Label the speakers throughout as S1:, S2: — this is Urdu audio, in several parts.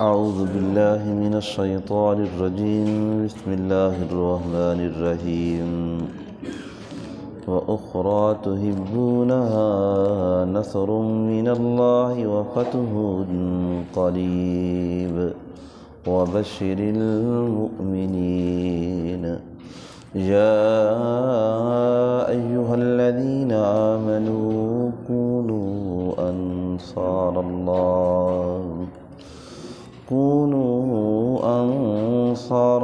S1: أعوذ بالله من الشيطان الرجيم. بسم الله الرحمن الرحيم. وأخرى تحبونها نصر من الله وفتح قريب وبشر المؤمنين. يا أيها الذين آمنوا كونوا أنصار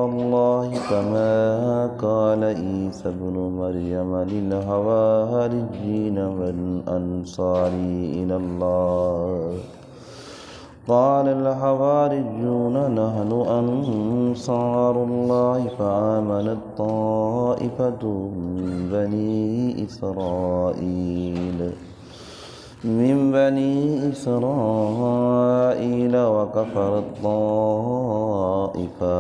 S1: الله كما قال عيسى ابن مريم للحواريين من أنصاري إلى الله قال الحواريون نحن أنصار الله فآمنت طائفة من بني إسرائيل وكفرت طائفة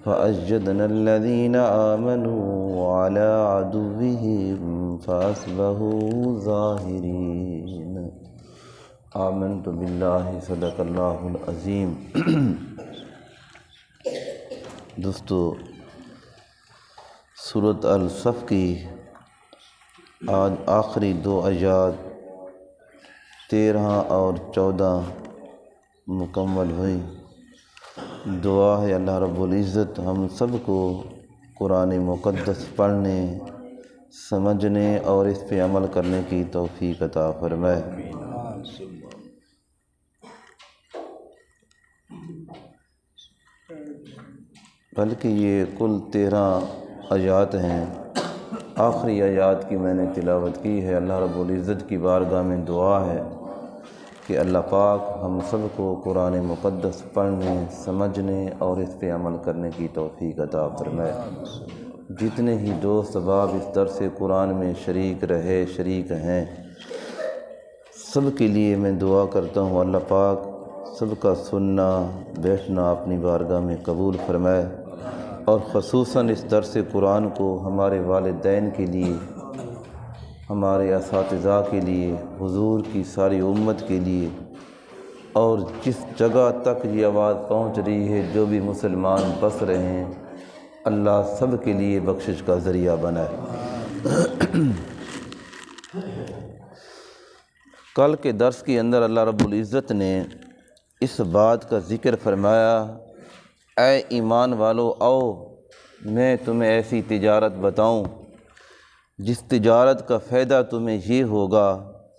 S1: فأجدنا الذين آمنوا على عدوهم فأصبحوا ظاهرين. آمنت باللہ صدق اللہ العظیم. دوستو، سورۃ الصف کی آج آخری دو آیات 13 اور 14 مکمل ہوئی. دعا ہے اللہ رب العزت ہم سب کو قرآن مقدس پڑھنے، سمجھنے اور اس پہ عمل کرنے کی توفیق عطا فرمائے. بلکہ یہ کل 13 آیات ہیں. آخری آیات کی میں نے تلاوت کی ہے. اللہ رب العزت کی بارگاہ میں دعا ہے کہ اللہ پاک ہم سب کو قرآن مقدس پڑھنے، سمجھنے اور اس پہ عمل کرنے کی توفیق عطا فرمائے. جتنے ہی دوست احباب اس درس قرآن میں شریک ہیں، سب کے لیے میں دعا کرتا ہوں اللہ پاک سب کا سننا بیٹھنا اپنی بارگاہ میں قبول فرمائے، اور خصوصاً اس درس قرآن کو ہمارے والدین کے لیے، ہمارے اساتذہ کے لیے، حضور کی ساری امت کے لیے، اور جس جگہ تک یہ آواز پہنچ رہی ہے جو بھی مسلمان بس رہے ہیں، اللہ سب کے لیے بخشش کا ذریعہ بنائے. کل کے درس کے اندر اللہ رب العزت نے اس بات کا ذکر فرمایا، اے ایمان والو آؤ میں تمہیں ایسی تجارت بتاؤں جس تجارت کا فائدہ تمہیں یہ ہوگا،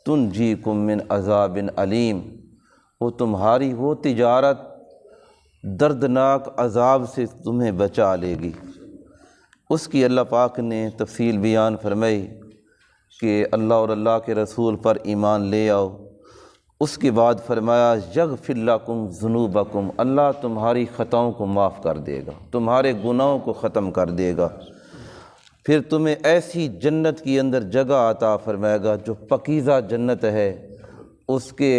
S1: تنجیکم من عذاب علیم، وہ تمہاری وہ تجارت دردناک عذاب سے تمہیں بچا لے گی. اس کی اللہ پاک نے تفصیل بیان فرمائی کہ اللہ اور اللہ کے رسول پر ایمان لے آؤ. اس کے بعد فرمایا یغفر لکم ذنوبکم، اللہ تمہاری خطاؤں کو معاف کر دے گا، تمہارے گناہوں کو ختم کر دے گا. پھر تمہیں ایسی جنت کی اندر جگہ عطا فرمائے گا جو پاکیزہ جنت ہے، اس کے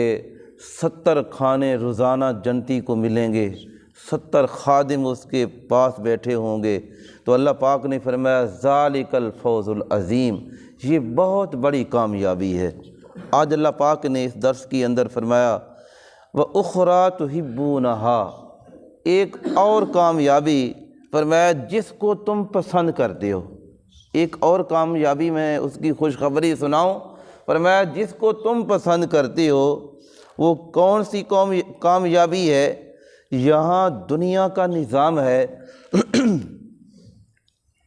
S1: 70 کھانے روزانہ جنتی کو ملیں گے، 70 خادم اس کے پاس بیٹھے ہوں گے. تو اللہ پاک نے فرمایا ذالک الفوز العظیم، یہ بہت بڑی کامیابی ہے. آج اللہ پاک نے اس درس کی اندر فرمایا وَأُخْرَى تُحِبُّونَهَا، ایک اور کامیابی فرمایا جس کو تم پسند کرتے ہو. ایک اور کامیابی میں اس کی خوشخبری سناؤں. فرمایا جس کو تم پسند کرتے ہو وہ کون سی کامیابی ہے؟ یہاں دنیا کا نظام ہے.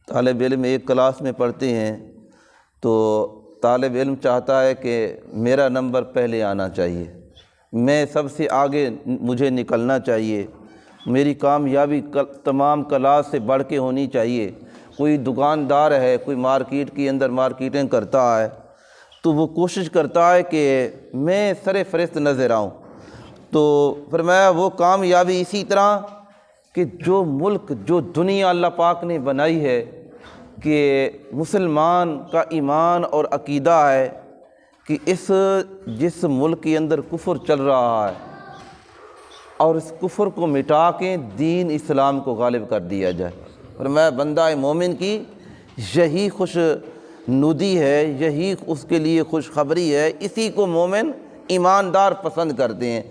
S1: طالب علم ایک کلاس میں پڑھتے ہیں تو طالب علم چاہتا ہے کہ میرا نمبر پہلے آنا چاہیے، میں سب سے آگے مجھے نکلنا چاہیے، میری کامیابی تمام کلاس سے بڑھ کے ہونی چاہیے. کوئی دکاندار ہے، کوئی مارکیٹ کے اندر مارکیٹنگ کرتا ہے تو وہ کوشش کرتا ہے کہ میں سر فہرست نظر آؤں. تو فرمایا وہ کامیابی اسی طرح کہ جو ملک، جو دنیا اللہ پاک نے بنائی ہے کہ مسلمان کا ایمان اور عقیدہ ہے کہ جس ملک کے اندر کفر چل رہا ہے اور اس کفر کو مٹا کے دین اسلام کو غالب کر دیا جائے. اور میں بندہ مومن کی یہی خوش نودی ہے، یہی اس کے لیے خوشخبری ہے، اسی کو مومن ایماندار پسند کرتے ہیں.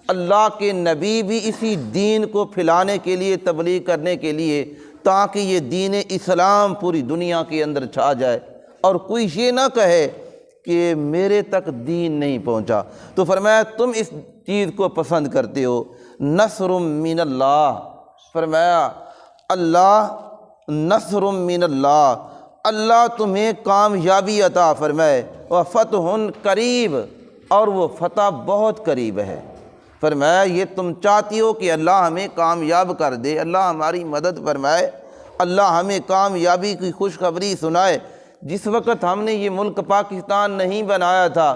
S1: اللہ کے نبی بھی اسی دین کو پھیلانے کے لیے، تبلیغ کرنے کے لیے، تاکہ یہ دین اسلام پوری دنیا کے اندر چھا جائے اور کوئی یہ نہ کہے کہ میرے تک دین نہیں پہنچا۔ تو فرمایا تم اس چیز کو پسند کرتے ہو، نصر من اللہ، فرمایا اللہ نصر من اللہ، اللہ تمہیں کامیابی عطا فرمائے، وفتح قریب، اور وہ فتح بہت قریب ہے۔ فرمایا یہ تم چاہتی ہو کہ اللہ ہمیں کامیاب کر دے، اللہ ہماری مدد فرمائے، اللہ ہمیں کامیابی کی خوشخبری سنائے۔ جس وقت ہم نے یہ ملک پاکستان نہیں بنایا تھا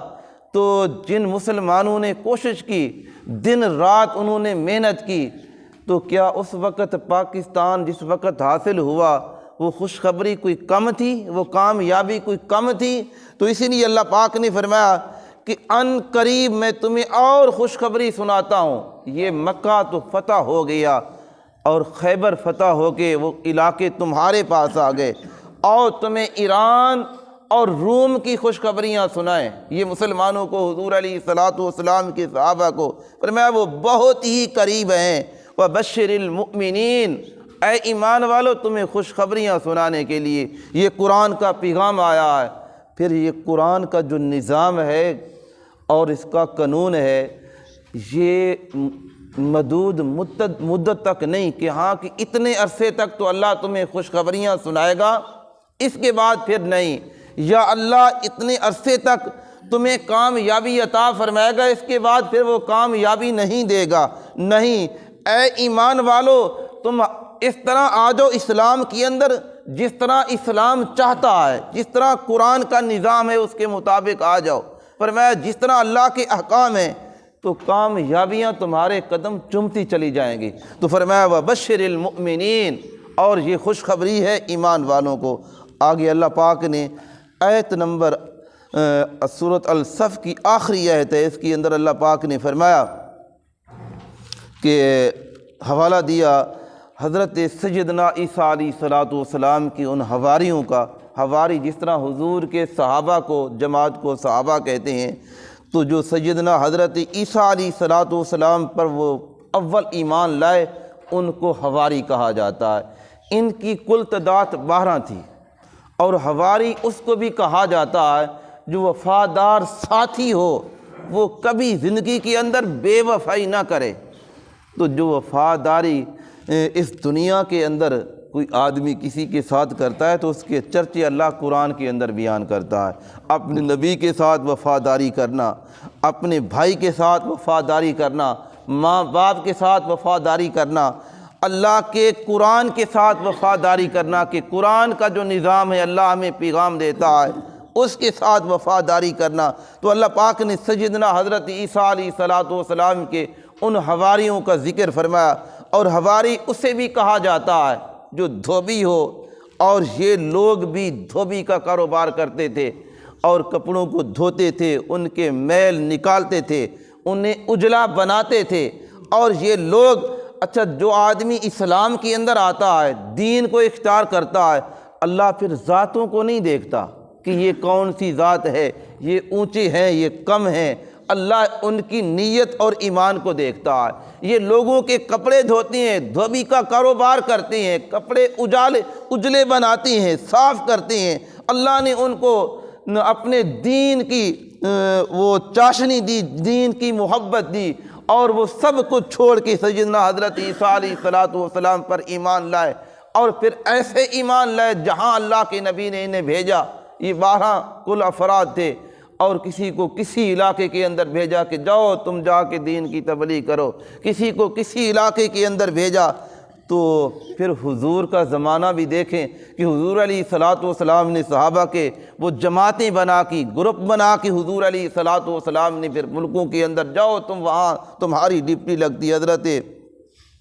S1: تو جن مسلمانوں نے کوشش کی، دن رات انہوں نے محنت کی، تو کیا اس وقت پاکستان جس وقت حاصل ہوا وہ خوشخبری کوئی کم تھی، وہ کامیابی کوئی کم تھی؟ تو اسی لیے اللہ پاک نے فرمایا کہ ان قریب میں تمہیں اور خوشخبری سناتا ہوں۔ یہ مکہ تو فتح ہو گیا اور خیبر فتح ہو کے وہ علاقے تمہارے پاس آ گئے، اور تمہیں ایران اور روم کی خوشخبریاں سنائیں۔ یہ مسلمانوں کو، حضور علیہ الصلوۃ والسلام کے صحابہ کو فرمایا وہ بہت ہی قریب ہیں۔ وبشر المؤمنین، اے ایمان والو تمہیں خوشخبریاں سنانے کے لیے یہ قرآن کا پیغام آیا ہے۔ پھر یہ قرآن کا جو نظام ہے اور اس کا قانون ہے، یہ محدود مدت تک نہیں کہ ہاں کہ اتنے عرصے تک تو اللہ تمہیں خوشخبریاں سنائے گا، اس کے بعد پھر نہیں، یا اللہ اتنے عرصے تک تمہیں کامیابی عطا فرمائے گا، اس کے بعد پھر وہ کامیابی نہیں دے گا۔ نہیں، اے ایمان والو تم اس طرح آ جاؤ اسلام کے اندر جس طرح اسلام چاہتا ہے، جس طرح قرآن کا نظام ہے اس کے مطابق آ جاؤ۔ فرمایا جس طرح اللہ کے احکام ہیں تو کامیابیاں تمہارے قدم چومتی چلی جائیں گی۔ تو فرمایا وبشر المؤمنین، اور یہ خوشخبری ہے ایمان والوں کو۔ آگے اللہ پاک نے آیت نمبر سورۃ الصف کی آخری آیت ہے، اس کے اندر اللہ پاک نے فرمایا کہ حوالہ دیا حضرت سیدنا عیسیٰ علیہ الصلوۃ والسلام کی ان حواریوں کا۔ حواری جس طرح حضور کے صحابہ کو، جماعت کو صحابہ کہتے ہیں، تو جو سیدنا حضرت عیسیٰ علیہ الصلوۃ والسلام پر وہ اول ایمان لائے ان کو حواری کہا جاتا ہے۔ ان کی کل تعداد 12 تھی، اور حواری اس کو بھی کہا جاتا ہے جو وفادار ساتھی ہو، وہ کبھی زندگی کے اندر بے وفائی نہ کرے۔ تو جو وفاداری اس دنیا کے اندر کوئی آدمی کسی کے ساتھ کرتا ہے تو اس کے چرچے اللہ قرآن کے اندر بیان کرتا ہے۔ اپنے نبی کے ساتھ وفاداری کرنا، اپنے بھائی کے ساتھ وفاداری کرنا، ماں باپ کے ساتھ وفاداری کرنا، اللہ کے قرآن کے ساتھ وفاداری کرنا کہ قرآن کا جو نظام ہے اللہ ہمیں پیغام دیتا ہے اس کے ساتھ وفاداری کرنا۔ تو اللہ پاک نے سیدنا حضرت عیسیٰ علیہ الصلوۃ والسلام کے ان حواریوں کا ذکر فرمایا، اور حواری اسے بھی کہا جاتا ہے جو دھوبی ہو، اور یہ لوگ بھی دھوبی کا کاروبار کرتے تھے اور کپڑوں کو دھوتے تھے، ان کے میل نکالتے تھے، انہیں اجلا بناتے تھے۔ اور یہ لوگ، اچھا جو آدمی اسلام کے اندر آتا ہے، دین کو اختیار کرتا ہے، اللہ پھر ذاتوں کو نہیں دیکھتا کہ یہ کون سی ذات ہے، یہ اونچے ہیں یہ کم ہیں، اللہ ان کی نیت اور ایمان کو دیکھتا ہے۔ یہ لوگوں کے کپڑے دھوتے ہیں، دھوبی کا کاروبار کرتے ہیں، کپڑے اجلے بناتے ہیں، صاف کرتے ہیں، اللہ نے ان کو اپنے دین کی وہ چاشنی دی، دین کی محبت دی، اور وہ سب کچھ چھوڑ کے سیدنا حضرت عیسیٰ علیہ الصلوۃ والسلام پر ایمان لائے، اور پھر ایسے ایمان لائے جہاں اللہ کے نبی نے انہیں بھیجا۔ یہ 12 کل افراد تھے، اور کسی کو کسی علاقے کے اندر بھیجا کہ جاؤ تم جا کے دین کی تبلیغ کرو، کسی کو کسی علاقے کے اندر بھیجا۔ تو پھر حضور کا زمانہ بھی دیکھیں کہ حضور علیہ الصلوۃ والسلام نے صحابہ کے وہ جماعتیں بنا کی، گروپ بنا کے حضور علیہ الصلوۃ والسلام نے پھر ملکوں کے اندر جاؤ تم وہاں تمہاری ڈپٹی لگتی۔ حضرت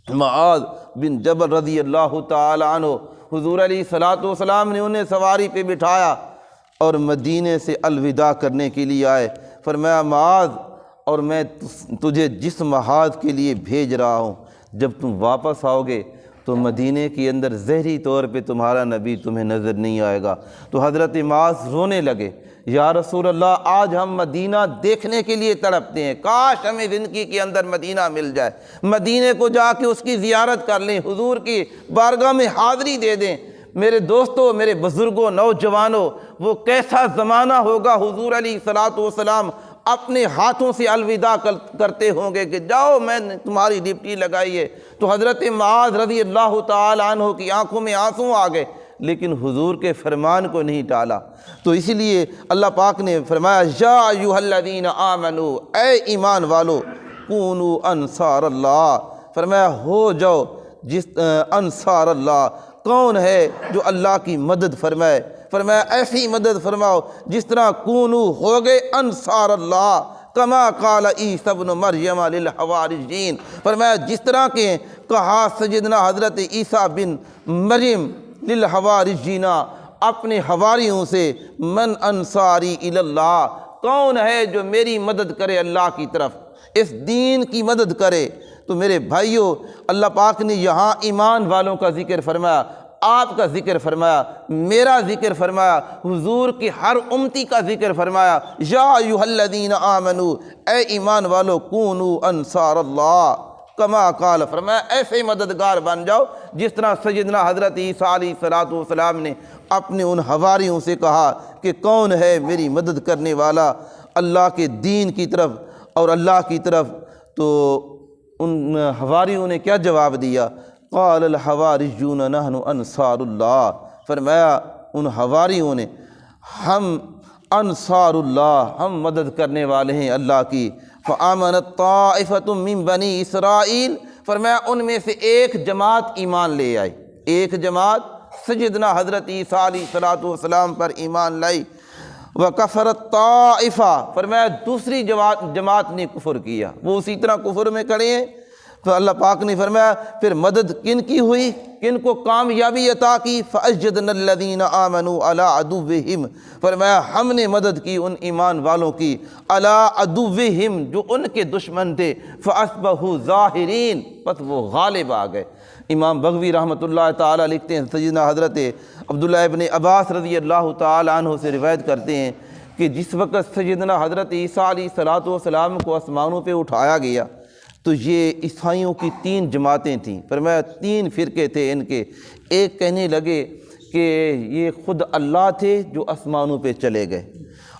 S1: معاذ بن جبل رضی اللہ تعالی عنہ، حضور علیہ الصلوۃ والسلام نے انہیں سواری پہ بٹھایا اور مدینے سے الوداع کرنے کے لیے آئے۔ فرمایا معاذ، اور میں تجھے جس محاذ کے لیے بھیج رہا ہوں، جب تم واپس آؤ گے تو مدینے کے اندر ظاہری طور پہ تمہارا نبی تمہیں نظر نہیں آئے گا۔ تو حضرت معاذ رونے لگے، یا رسول اللہ آج ہم مدینہ دیکھنے کے لیے تڑپتے ہیں، کاش ہمیں زندگی کے اندر مدینہ مل جائے، مدینے کو جا کے اس کی زیارت کر لیں، حضور کی بارگاہ میں حاضری دے دیں۔ میرے دوستوں، میرے بزرگوں، نوجوانوں، وہ کیسا زمانہ ہوگا، حضور علیہ الصلوۃ والسلام اپنے ہاتھوں سے الوداع کرتے ہوں گے کہ جاؤ میں نے تمہاری ڈپٹی لگائی ہے۔ تو حضرت معاذ رضی اللہ تعالی عنہ کی آنکھوں میں آنسو آ گئے، لیکن حضور کے فرمان کو نہیں ٹالا۔ تو اسی لیے اللہ پاک نے فرمایا یا ایھا الذین آمنوا، اے ایمان والو، کونوا انصار اللہ، فرمایا ہو جاؤ انصار اللہ۔ کون ہے جو اللہ کی مدد فرمائے؟ فرمایا ایسی مدد فرماؤ جس طرح کونو ہو گئے انصار اللہ، کما قال عیسی ابن مریم للحواریین، فرمایا جس طرح کہ کہا سیدنا حضرت عیسیٰ بن مریم للحواریین اپنے حواریوں سے، من انصاری الی اللہ، کون ہے جو میری مدد کرے اللہ کی طرف، اس دین کی مدد کرے۔ تو میرے بھائیوں، اللہ پاک نے یہاں ایمان والوں کا ذکر فرمایا، آپ کا ذکر فرمایا، میرا ذکر فرمایا، حضور کی ہر امتی کا ذکر فرمایا۔ یا ایھا الذین آمنوا، اے ایمان والو، کونوا انصار اللہ، کما قال، فرمایا ایسے مددگار بن جاؤ جس طرح سیدنا حضرت عیسیٰ علیہ الصلوۃ والسلام نے اپنے ان حواریوں سے کہا کہ کون ہے میری مدد کرنے والا اللہ کے دین کی طرف اور اللہ کی طرف۔ تو ان حواریوں نے کیا جواب دیا؟ قال الحواریون نحن انصار اللہ، فرمایا ان حواریوں نے ہم انصار اللہ، ہم مدد کرنے والے ہیں اللہ کی۔ فآمنت طائفۃ من بنی اسرائیل، فرمایا ان میں سے ایک جماعت ایمان لے آئی، ایک جماعت سیدنا حضرت عیسیٰ علیہ الصلوۃ والسلام پر ایمان لائی۔ وکفرت طائفہ، فرمایا دوسری جماعت نے کفر کیا، وہ اسی طرح کفر میں کھڑے ہیں۔ تو اللہ پاک نے فرمایا پھر مدد کن کی ہوئی، کن کو کامیابی عطا کی؟ فأجدنا الذین آمنوا علی عدوہم، فرمایا ہم نے مدد کی ان ایمان والوں کی علی عدوہم، جو ان کے دشمن تھے، فاصبحوا ظاہرین، پس وہ غالب آ گئے۔ امام بغوی رحمۃ اللہ تعالی لکھتے ہیں، سیدنا حضرت عبداللہ ابن عباس رضی اللہ تعالی عنہ سے روایت کرتے ہیں کہ جس وقت سیدنا حضرت عیسیٰ علیہ الصلوۃ والسلام کو آسمانوں پہ اٹھایا گیا تو یہ عیسائیوں کی 3 جماعتیں تھیں، فرمایا 3 فرقے تھے ان کے۔ ایک کہنے لگے کہ یہ خود اللہ تھے جو آسمانوں پہ چلے گئے،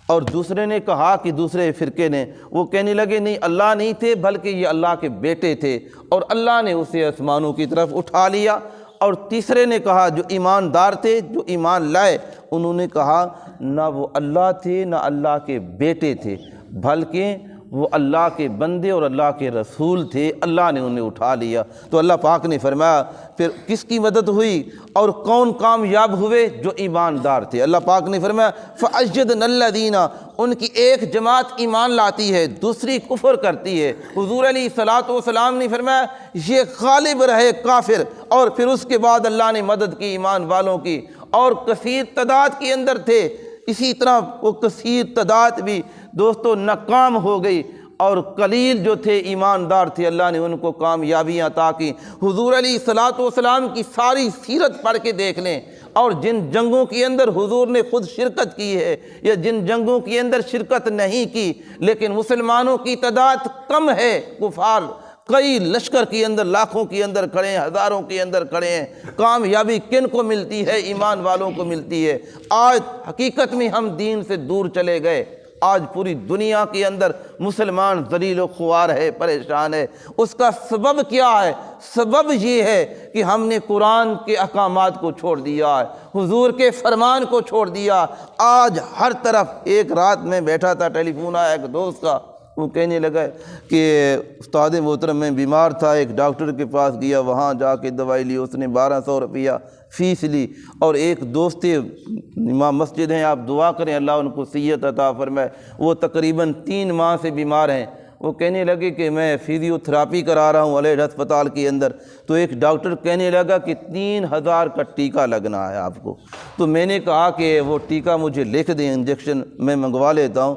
S1: اور دوسرے نے کہا کہ دوسرے فرقے نے وہ کہنے لگے نہیں اللہ نہیں تھے بلکہ یہ اللہ کے بیٹے تھے اور اللہ نے اسے آسمانوں کی طرف اٹھا لیا۔ اور تیسرے نے کہا جو ایماندار تھے، جو ایمان لائے، انہوں نے کہا نہ وہ اللہ تھے نہ اللہ کے بیٹے تھے بلکہ وہ اللہ کے بندے اور اللہ کے رسول تھے، اللہ نے انہیں اٹھا لیا۔ تو اللہ پاک نے فرمایا پھر کس کی مدد ہوئی اور کون کامیاب ہوئے؟ جو ایماندار تھے۔ اللہ پاک نے فرمایا فأجدنا الذین، ان کی ایک جماعت ایمان لاتی ہے، دوسری کفر کرتی ہے۔ حضور علیہ الصلوۃ والسلام نے فرمایا یہ غالب رہے کافر، اور پھر اس کے بعد اللہ نے مدد کی ایمان والوں کی، اور کثیر تعداد کے اندر تھے، اسی طرح وہ کثیر تعداد بھی دوستو ناکام ہو گئی، اور قلیل جو تھے ایماندار تھے اللہ نے ان کو کامیابیاں عطا کی۔ حضور علیہ الصلوۃ والسلام کی ساری سیرت پڑھ کے دیکھ لیں، اور جن جنگوں کے اندر حضور نے خود شرکت کی ہے یا جن جنگوں کے اندر شرکت نہیں کی لیکن مسلمانوں کی تعداد کم ہے، کفار کئی لشکر کے اندر لاکھوں کے اندر کھڑے ہیں، ہزاروں کے اندر کھڑے ہیں، کامیابی کن کو ملتی ہے؟ ایمان والوں کو ملتی ہے۔ آج حقیقت میں ہم دین سے دور چلے گئے، آج پوری دنیا کے اندر مسلمان ذلیل و خوار ہے، پریشان ہے۔ اس کا سبب کیا ہے؟ سبب یہ ہے کہ ہم نے قرآن کے احکامات کو چھوڑ دیا ہے، حضور کے فرمان کو چھوڑ دیا۔ آج ہر طرف، ایک رات میں بیٹھا تھا، ٹیلی فون آیا ایک دوست کا، وہ کہنے لگا کہ استاد محترم میں بیمار تھا، ایک ڈاکٹر کے پاس گیا، وہاں جا کے دوائی لی، اس نے 1200 روپیہ فیس لی، اور ایک دوست امام مسجد ہیں، آپ دعا کریں اللہ ان کو صحت عطا فرمائے، وہ تقریباً 3 ماہ سے بیمار ہیں۔ وہ کہنے لگے کہ میں فزیو تھراپی کرا رہا ہوں الہیڈ ہسپتال کے اندر، تو ایک ڈاکٹر کہنے لگا کہ 3000 کا ٹیکہ لگنا ہے آپ کو۔ تو میں نے کہا کہ وہ ٹیکہ مجھے لکھ دیں، انجیکشن میں منگوا لیتا ہوں۔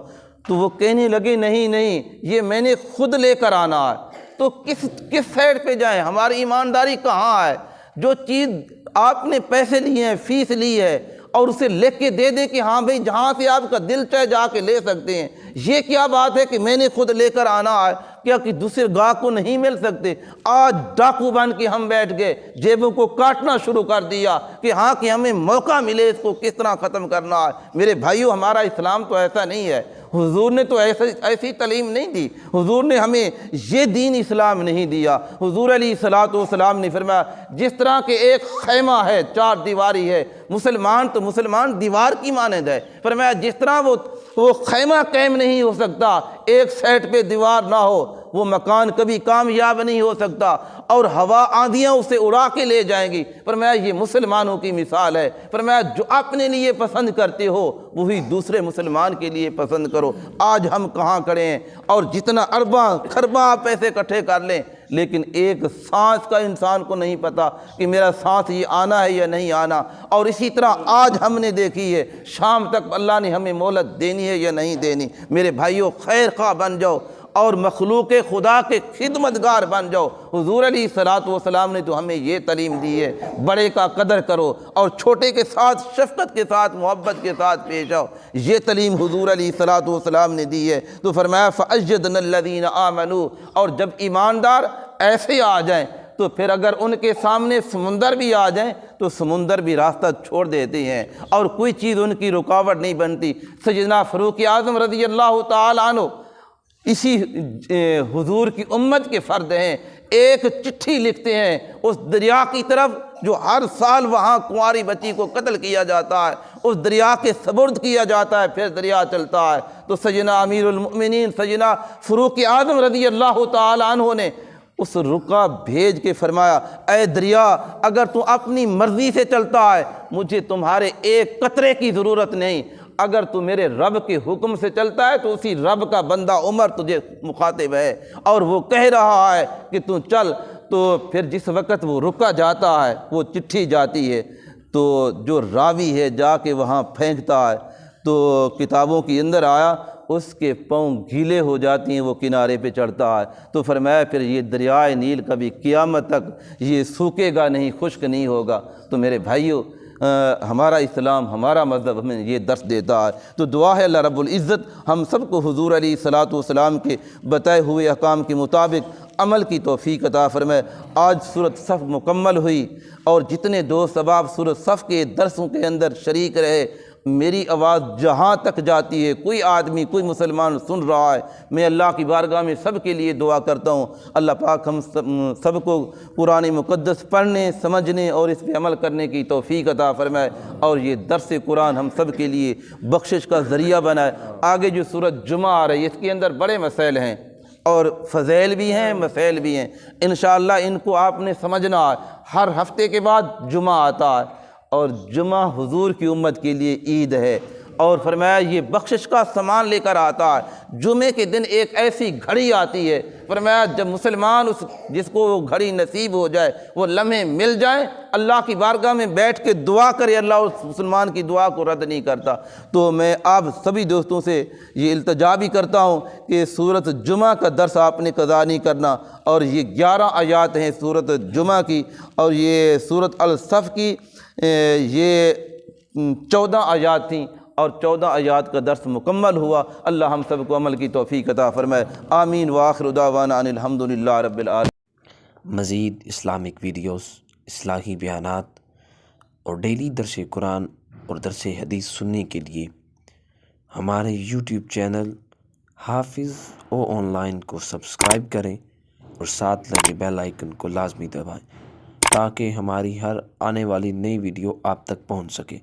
S1: تو وہ کہنے لگے نہیں یہ میں نے خود لے کر آنا ہے۔ تو کس سائڈ پہ جائیں؟ ہماری ایمانداری کہاں ہے؟ جو چیز آپ نے پیسے لیے ہیں، فیس لی ہے، اور اسے لکھ کے دے دے کہ ہاں بھئی جہاں سے آپ کا دل چاہے جا کے لے سکتے ہیں۔ یہ کیا بات ہے کہ میں نے خود لے کر آنا ہے، کیا کہ دوسرے گاہک کو نہیں مل سکتے؟ آج ڈاکو بن کے ہم بیٹھ گئے، جیبوں کو کاٹنا شروع کر دیا کہ ہاں کہ ہمیں موقع ملے اس کو کس طرح ختم کرنا ہے۔ میرے بھائیو، ہمارا اسلام تو ایسا نہیں ہے، حضور نے تو ایسی تعلیم نہیں دی، حضور نے ہمیں یہ دین اسلام نہیں دیا۔ حضور علیہ السلام نے فرمایا جس طرح کہ ایک خیمہ ہے، چار دیواری ہے، مسلمان تو مسلمان دیوار کی مانند ہے، فرمایا جس طرح وہ خیمہ قائم نہیں ہو سکتا ایک سائڈ پہ دیوار نہ ہو، وہ مکان کبھی کامیاب نہیں ہو سکتا، اور ہوا آندھیاں اسے اڑا کے لے جائیں گی۔ فرمایا یہ مسلمانوں کی مثال ہے، فرمایا جو اپنے لیے پسند کرتے ہو وہی دوسرے مسلمان کے لیے پسند کرو۔ آج ہم کہاں کھڑے ہیں، اور جتنا ارباں خرباں پیسے اکٹھے کر لیں، لیکن ایک سانس کا انسان کو نہیں پتا کہ میرا سانس یہ آنا ہے یا نہیں آنا۔ اور اسی طرح آج ہم نے دیکھی ہے شام تک اللہ نے ہمیں مہلت دینی ہے یا نہیں دینی۔ میرے بھائیوں، خیر خواہ بن جاؤ اور مخلوق خدا کے خدمتگار بن جاؤ۔ حضور علیہ السلام نے تو ہمیں یہ تعلیم دی ہے، بڑے کا قدر کرو اور چھوٹے کے ساتھ شفقت کے ساتھ محبت کے ساتھ پیش آؤ۔ یہ تعلیم حضور علیہ السلام نے دی ہے۔ تو فرمایا فَأَجَّدْنَا الَّذِينَ آمَنُوا، اور جب ایماندار ایسے آ جائیں تو پھر اگر ان کے سامنے سمندر بھی آ جائیں تو سمندر بھی راستہ چھوڑ دیتے ہیں اور کوئی چیز ان کی رکاوٹ نہیں بنتی۔ سیدنا فاروق اعظم رضی اللہ تعالیٰ عنہ اسی حضور کی امت کے فرد ہیں، ایک چٹھی لکھتے ہیں اس دریا کی طرف جو ہر سال وہاں کنواری بچی کو قتل کیا جاتا ہے، اس دریا کے سپرد کیا جاتا ہے، پھر دریا چلتا ہے۔ تو سیدنا امیر المؤمنین سیدنا فاروق اعظم رضی اللہ تعالی عنہ نے اس رکا بھیج کے فرمایا اے دریا، اگر تو اپنی مرضی سے چلتا ہے مجھے تمہارے ایک قطرے کی ضرورت نہیں، اگر تو میرے رب کے حکم سے چلتا ہے تو اسی رب کا بندہ عمر تجھے مخاطب ہے اور وہ کہہ رہا ہے کہ تو چل۔ تو پھر جس وقت وہ رکا جاتا ہے، وہ چٹھی جاتی ہے تو جو راوی ہے جا کے وہاں پھینکتا ہے تو کتابوں کے اندر آیا اس کے پاؤں گیلے ہو جاتی ہیں، وہ کنارے پہ چڑھتا ہے۔ تو فرمایا پھر یہ دریائے نیل کبھی قیامت تک یہ سوکھے گا نہیں، خشک نہیں ہوگا۔ تو میرے بھائیوں، ہمارا اسلام، ہمارا مذہب ہمیں یہ درس دیتا ہے۔ تو دعا ہے اللہ رب العزت ہم سب کو حضور علیہ السلام کے بتائے ہوئے احکام کے مطابق عمل کی توفیق عطا فرمائے۔ آج سورۃ صف مکمل ہوئی اور جتنے دوست احباب سورۃ صف کے درسوں کے اندر شریک رہے، میری آواز جہاں تک جاتی ہے، کوئی آدمی کوئی مسلمان سن رہا ہے، میں اللہ کی بارگاہ میں سب کے لیے دعا کرتا ہوں اللہ پاک ہم سب کو قرآن مقدس پڑھنے، سمجھنے اور اس پہ عمل کرنے کی توفیق عطا فرمائے، اور یہ درس قرآن ہم سب کے لیے بخشش کا ذریعہ بنائے۔ آگے جو سورۃ جمعہ آ رہی ہے اس کے اندر بڑے مسائل ہیں اور فضائل بھی ہیں، مسائل بھی ہیں، انشاءاللہ ان کو آپ نے سمجھنا ہے۔ ہر ہفتے کے بعد جمعہ آتا ہے اور جمعہ حضور کی امت کے لیے عید ہے، اور فرمایا یہ بخشش کا سامان لے کر آتا ہے۔ جمعے کے دن ایک ایسی گھڑی آتی ہے، فرمایا جب مسلمان جس کو وہ گھڑی نصیب ہو جائے، وہ لمحے مل جائیں، اللہ کی بارگاہ میں بیٹھ کے دعا کرے، اللہ اس مسلمان کی دعا کو رد نہیں کرتا۔ تو میں آپ سبھی دوستوں سے یہ التجا بھی کرتا ہوں کہ سورۃ جمعہ کا درس آپ نے قضا نہیں کرنا، اور یہ 11 آیات ہیں سورۃ جمعہ کی، اور یہ سورۃ الصف کی یہ 14 آیات تھیں، اور 14 آیات کا درس مکمل ہوا۔ اللہ ہم سب کو عمل کی توفیق عطا فرمائے، آمین وآخر دعوانا ان الحمدللہ رب العالمین۔
S2: مزید اسلامک ویڈیوز، اصلاحی بیانات اور ڈیلی درس قرآن اور درس حدیث سننے کے لیے ہمارے یوٹیوب چینل حافظ او آن لائن کو سبسکرائب کریں اور ساتھ لگے بیل آئیکن کو لازمی دبائیں تاکہ ہماری ہر آنے والی نئی ویڈیو آپ تک پہنچ سکے۔